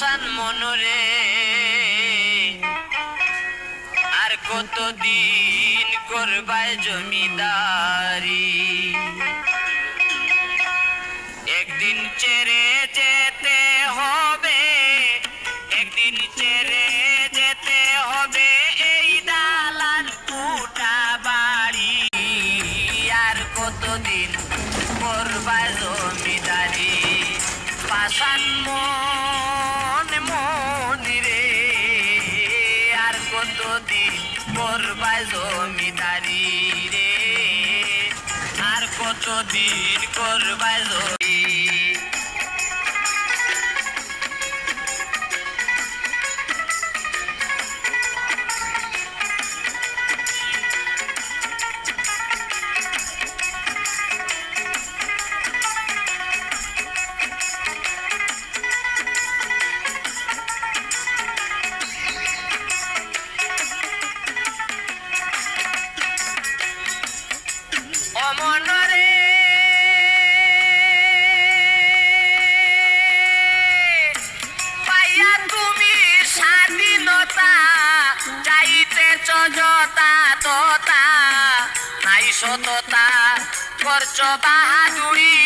পাষাণ মনরে আর কতদিন করবায় জমিদারি একদিন ছেড়ে যেতে হবে একদিন ছেড়ে যেতে হবে এই দালান কোঠা বাড়ি আর কতদিন করবায় জমিদারি পাষাণ মনিরে আর কতদিন করবায় জমিদারি রে আর কতদিন করবায় জমি অমনরে পাইয়া তুমি স্বাধীনতা চাইতেছ যতা ততা নাই সততা করছ বাহাদুরি